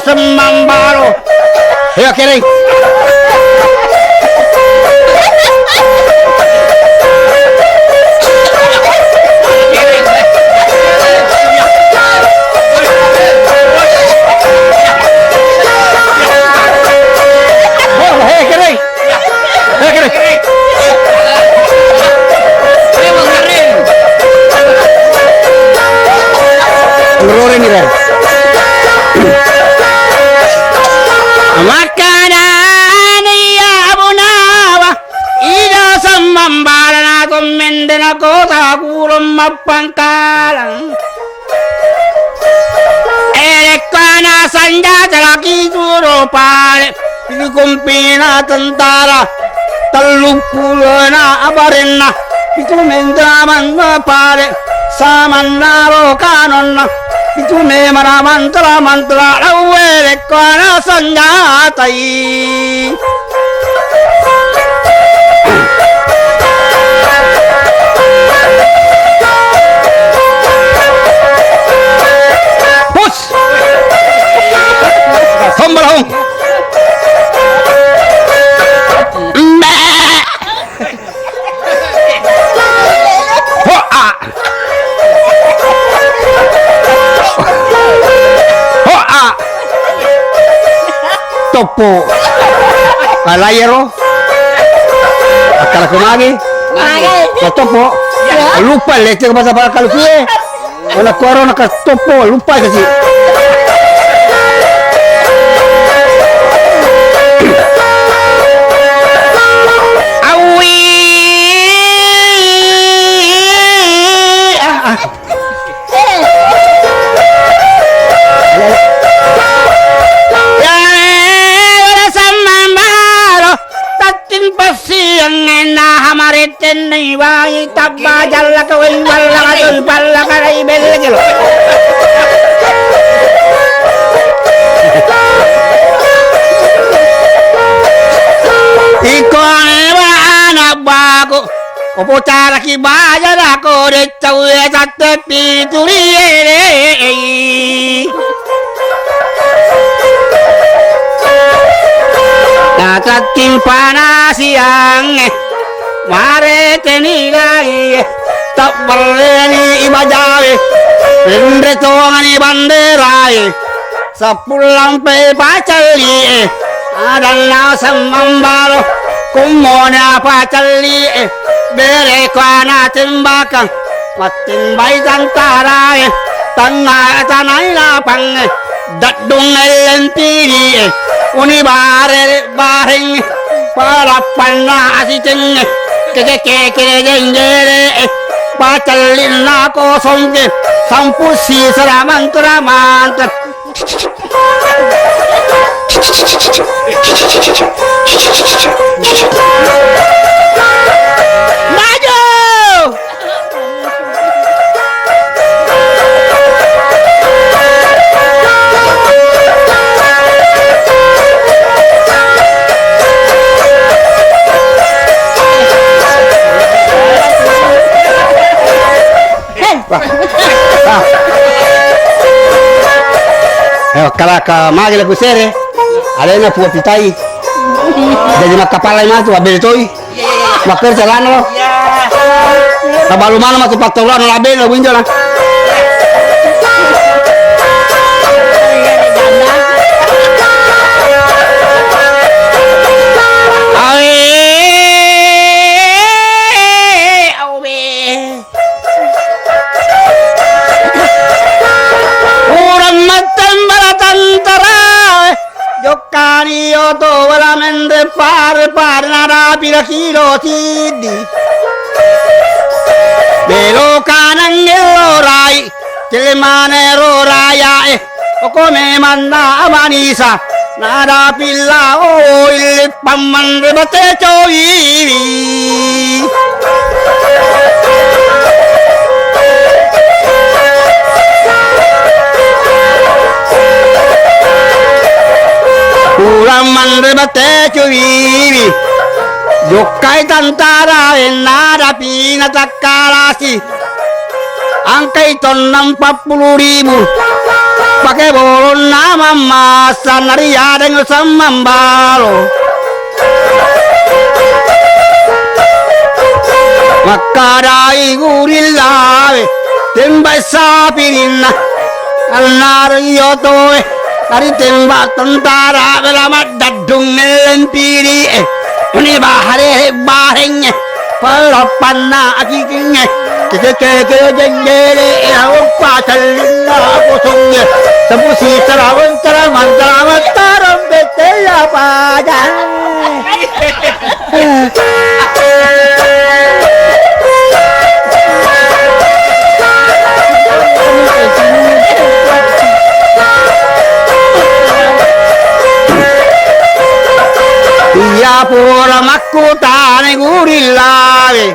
Sembambaro. Ayo kiri. Lururin ini kan. Makanan ya abunawa ida samambarana komendena kota kulum mapangkalang elekana sanjata laki turo pale kumpina tentara telupulana abarena itu mendaman pale samannaro kanonna itu memang mantra lawe kana senjatai push sombalong topo alayero akala kumagi topo lupa leche bahasa kalau kue wala corona ka topo lupa kasi awi Tenni wai tabba jalla ka wai walla ka dul balla ka rai belle gelo ikone wa anak baku opo cara ki bayar aku de cawe satte pituri Natatin panasiang mare tenigai tak berani ibajawe endre tongani banderai sepulang pe pacali adalla samambalo kumona pacali bere kana timbaka matin bai tantarai tanga tanai lapang dadung elentiri uni bare bareng para panna asiteng keke jengere pacalin ko songke sampusi seraman teraman maju kalau ke magi lagu sere ada yang punya pitai jadi mak kapal lain masuk abel toy makar jalan lo tabalu mana masuk paktoran lo abel lo winjalan to wala mende par nara pila kilo tidi belo kanan rai telemane ro raya okome manna amanisa nada pila o il pamman rebate choi mandrebate cuivi Yokai tantara enada pina takalasi Angkai ton 40.000 pakai bolon nama masa naria dengan samambalo Makadai gurillawe tembak sapirina anar yotoe dari tembak tentara belamat dadung melempiri ini bahare bahengnya pelapanna akikinya keke jenjere apa celina kosongnya tembusi terawan teraman taram betela padan Iya pura makutane gurillawe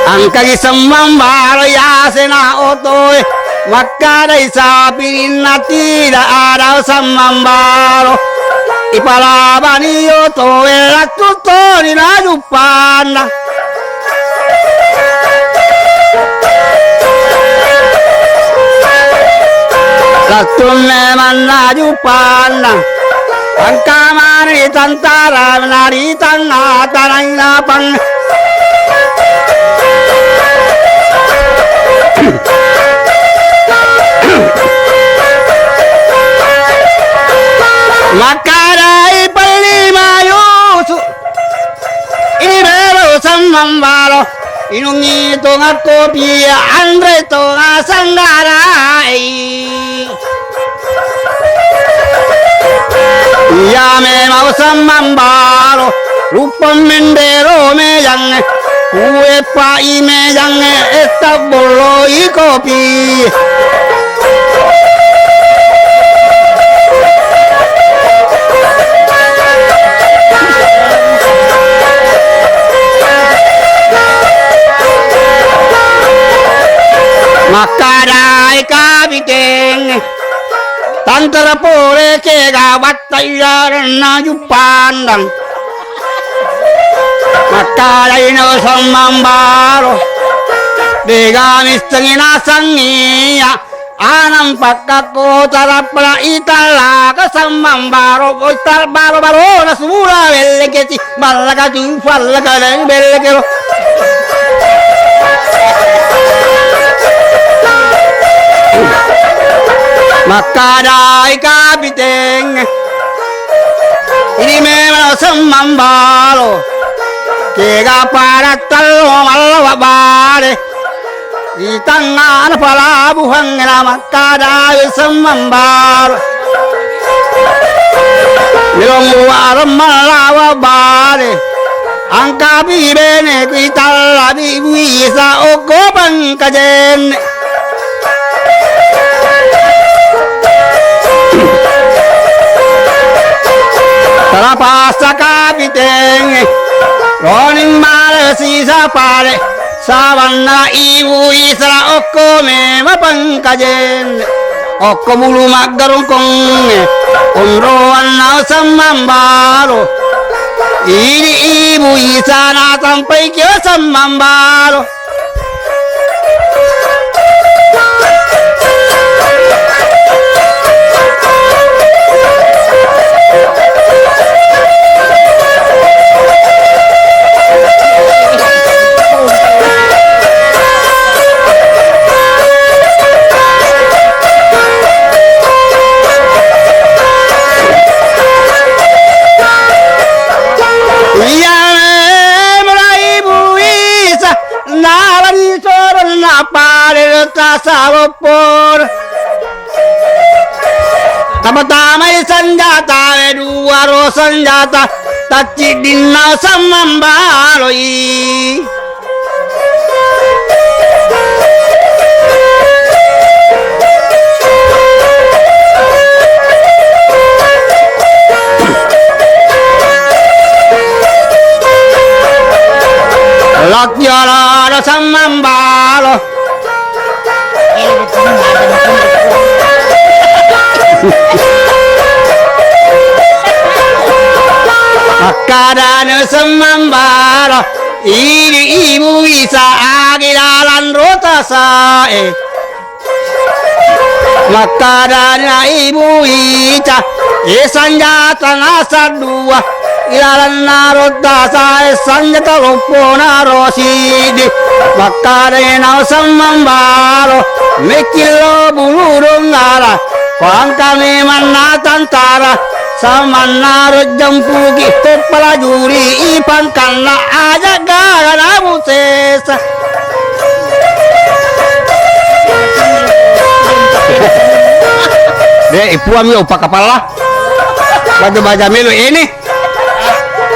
Angkagi semambaro ya sena otoe Makadai sapirina tidak ada semambaro Ipalabani otoe lakutori na jupana Latunne manna jupana Angkamani tantara nari tanga tanang lapang Makadai palima yusu Ibero samambalo Inungi tonga kopi Andre tonga sanggarai Ya memang samambalo lupa mendero mejang kue pai mejang eta boloi kopi Makadai kapiteng Tantara pole ke gawat tayar na jupandang Makadai na samambaro Degamis tengina sangiya Anang pakako tarapla itala kasamambaro Koital baro na sumula beleketi Balaka jufal kadang belekero Makadai kapiteng Ini memang semambalo Kega para talo malawa bale Di tangan pelabuhan Makadai semambalo Milong luar malawa bale Angka bibene kita labi bisa okopan kajen Pasa kapiteng Roning male sisa pare Sabanna ibu isra okko me mapangkajen Okko mulu magarungkong Unroan na samambalo Ini ibu isana sampai kyo samambalo Sabopor Tama-tamay sanjata Eduaro sanjata Tachidin na samambaloy Lakyara samambalo Makadana semambara ini ibu isa agilalan rota sae Makadana ibu isa isanjata nasa dua ilalan narota sae sanjata lopo narosidi Makadana semambara mikilo bulurung ngara Pangkami manatantara Samanarot jampugi Pelajuri ipan kana aja gara musesa Dek ipuam yo pakapala Baca-baca melu ini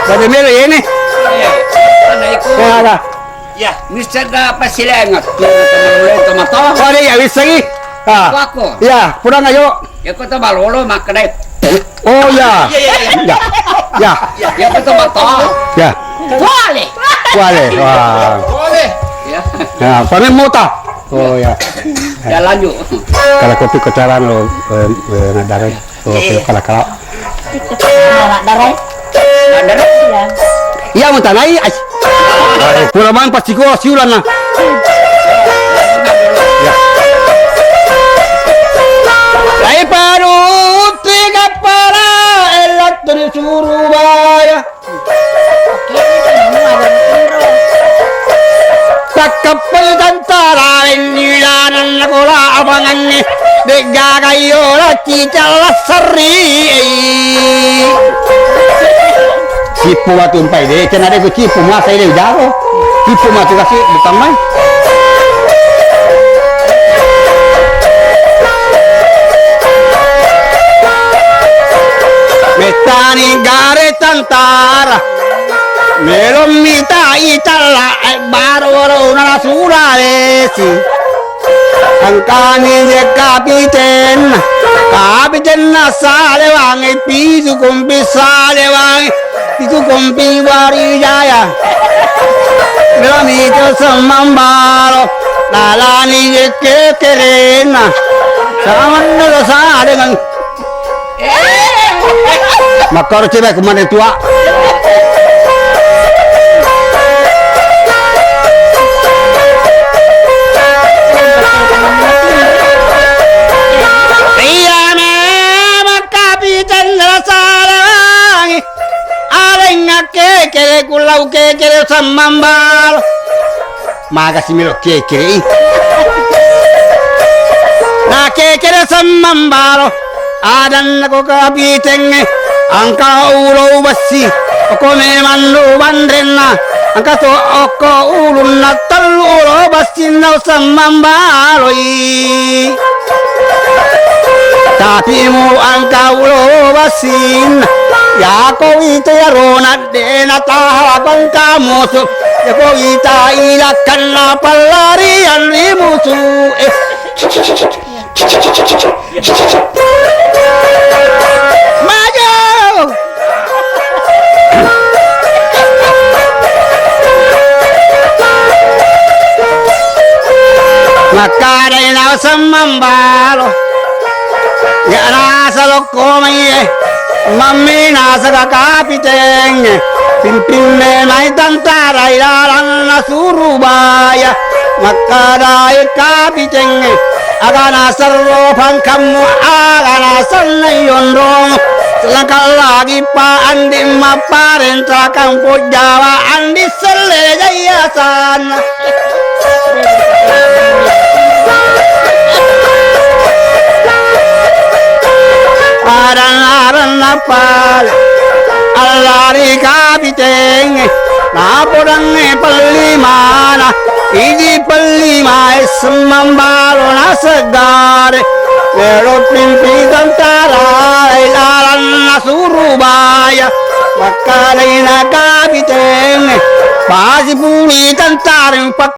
Baca melu ini Ya ada Ya, bisa gak pasilengat tomato. Oh dia ya bisa lagi Aku. Ya pulang ayo Ya ko to balolo makne. Oh ya Ya Ya ko tomato. Ya Boleh. Boleh wah Boleh. Ya. Nah, panen mota. Oh ya. Jalan yuk. Kalau kopi kocaran lo nadarai. Oh kalau. Darai. Ada Iya mau tanai. Pulaman pasti kau siulan lah. Ya. Lai paru tiga para elat dari Surabaya. Kapal tentara ini dan nakola abangan ni dega kayo cical seri cipu waktu umpai deh kena ada cipu masa ini jauh cipu masa kasih bukan main metani gare tentara Melom mita itala baru na Sulawesi Angkani je kapiten na salewangi pisu kumpi salewangi pisu kumpi warijaya Melom ito semambaro lalani je kekerena saman na salengang makar cewek kemana tua kekere kulau kekere samambal makasih milo kekere na kekere samambal adan ko kapitenge angka ulo basi ko memang lu bandrenna angka to oko ulun na ulo basi na samambaloi tapi mu angka ulo basin ya ko ito ya ronat de na tahapang kamuso ya ko ita ilakan na palarian limusu maju makara ina samambalo ya rasa lokomai Mami nasa kapiteng pimpinne mai tantara ilaran na Surabaya makadai kapiteng agana sarro pangkamu agana sanayondong selangkah lagi pa andi maparenta kampo Jawa andi sele jayasan aran napal alari kapiteng napodang pelimana idi pelima semambalo na segare pero pimpi tentara ilaran na Surabaya wakalaina kapiteng pasi puli tentara